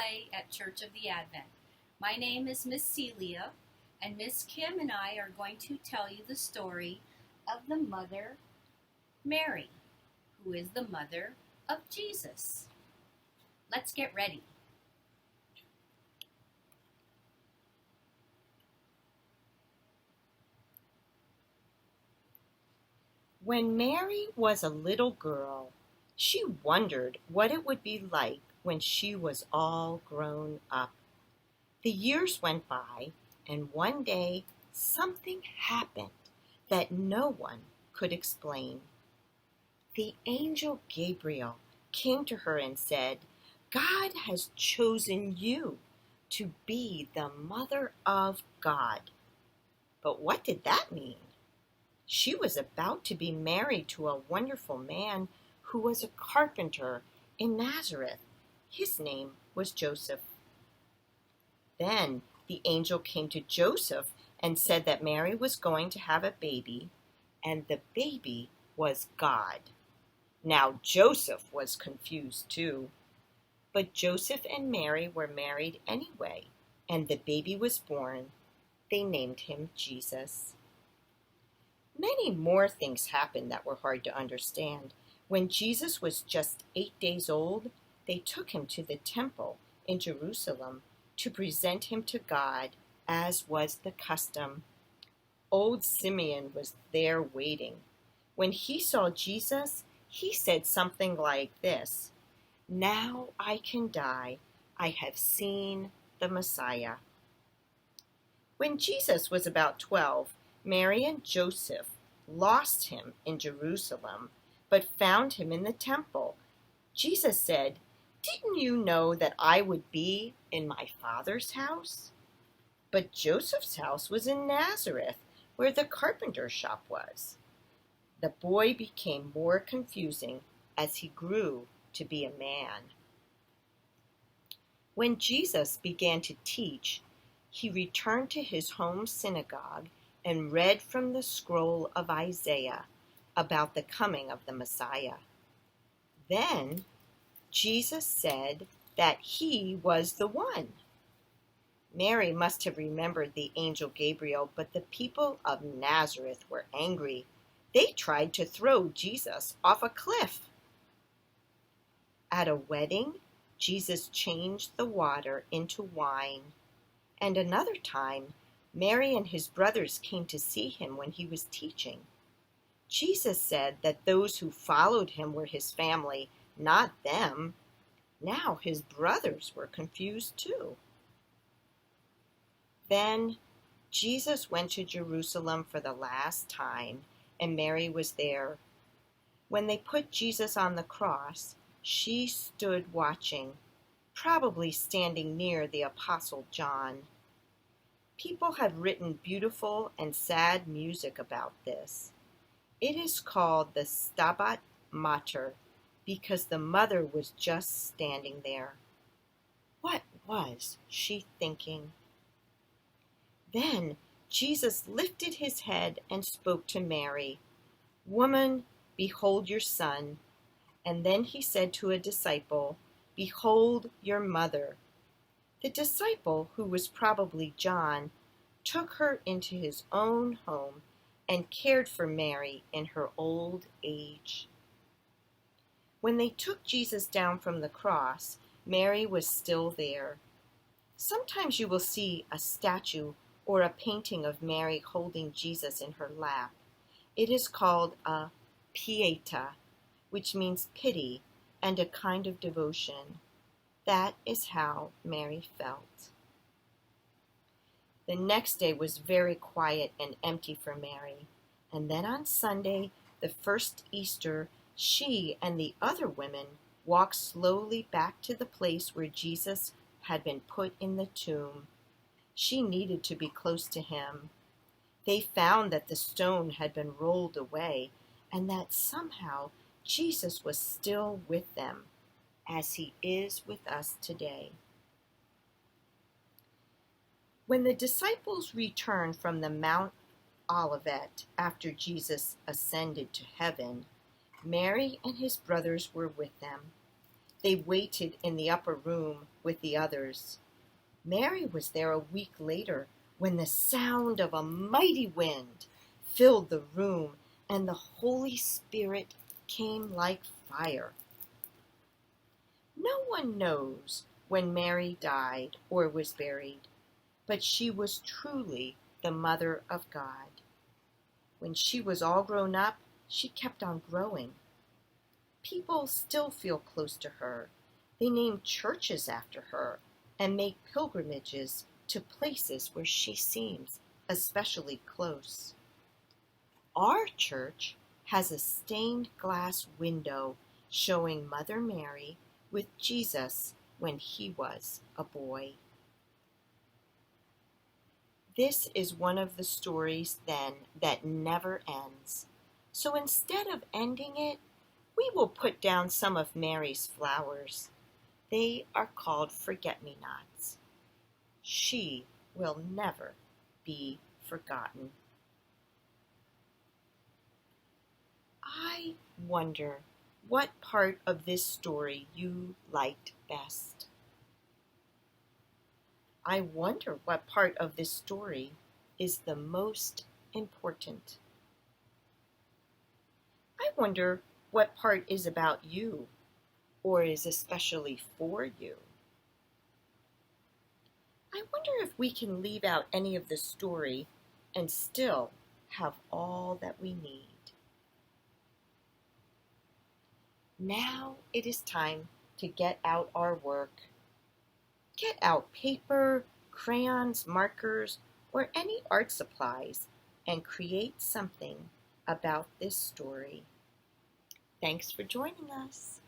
play at Church of the Advent. My name is Miss Celia, and Miss Kim and I are going to tell you the story of the Mother Mary, who is the mother of Jesus. Let's get ready. When Mary was a little girl, she wondered what it would be like when she was all grown up. The years went by, and one day something happened that no one could explain. The angel Gabriel came to her and said, "God has chosen you to be the mother of God." But what did that mean? She was about to be married to a wonderful man who was a carpenter in Nazareth. His name was Joseph. Then the angel came to Joseph and said that Mary was going to have a baby, and the baby was God. Now Joseph was confused too. But Joseph and Mary were married anyway, and the baby was born. They named him Jesus. Many more things happened that were hard to understand. When Jesus was just 8 days old, they took him to the temple in Jerusalem to present him to God, as was the custom. Old Simeon was there waiting. When he saw Jesus, he said something like this, "Now I can die. I have seen the Messiah." When Jesus was about 12, Mary and Joseph lost him in Jerusalem, but found him in the temple. Jesus said, "Didn't you know that I would be in my Father's house?" But Joseph's house was in Nazareth, where the carpenter shop was. The boy became more confusing as he grew to be a man. When Jesus began to teach, he returned to his home synagogue and read from the scroll of Isaiah about the coming of the Messiah. Then Jesus said that he was the one. Mary must have remembered the angel Gabriel, but the people of Nazareth were angry. They tried to throw Jesus off a cliff. At a wedding, Jesus changed the water into wine. And another time, Mary and his brothers came to see him when he was teaching. Jesus said that those who followed him were his family, not them. Now his brothers were confused too. Then Jesus went to Jerusalem for the last time, and Mary was there. When they put Jesus on the cross, she stood watching, probably standing near the Apostle John. People have written beautiful and sad music about this. It is called the Stabat Mater because the mother was just standing there. What was she thinking? Then Jesus lifted his head and spoke to Mary, "Woman, behold your son." And then he said to a disciple, "Behold your mother." The disciple, who was probably John, took her into his own home and cared for Mary in her old age. When they took Jesus down from the cross, Mary was still there. Sometimes you will see a statue or a painting of Mary holding Jesus in her lap. It is called a pietà, which means pity and a kind of devotion. That is how Mary felt. The next day was very quiet and empty for Mary. And then on Sunday, the first Easter, she and the other women walked slowly back to the place where Jesus had been put in the tomb. She needed to be close to him. They found that the stone had been rolled away and that somehow Jesus was still with them, as he is with us today. When the disciples returned from the Mount Olivet after Jesus ascended to heaven, Mary and his brothers were with them. They waited in the upper room with the others. Mary was there a week later when the sound of a mighty wind filled the room and the Holy Spirit came like fire. No one knows when Mary died or was buried, but she was truly the Mother of God. When she was all grown up, she kept on growing. People still feel close to her. They name churches after her and make pilgrimages to places where she seems especially close. Our church has a stained glass window showing Mother Mary with Jesus when he was a boy. This is one of the stories, then, that never ends. So instead of ending it, we will put down some of Mary's flowers. They are called forget-me-nots. She will never be forgotten. I wonder what part of this story you liked best. I wonder what part of this story is the most important. I wonder what part is about you or is especially for you. I wonder if we can leave out any of the story and still have all that we need. Now it is time to get out our work. Get out paper, crayons, markers, or any art supplies and create something about this story. Thanks for joining us.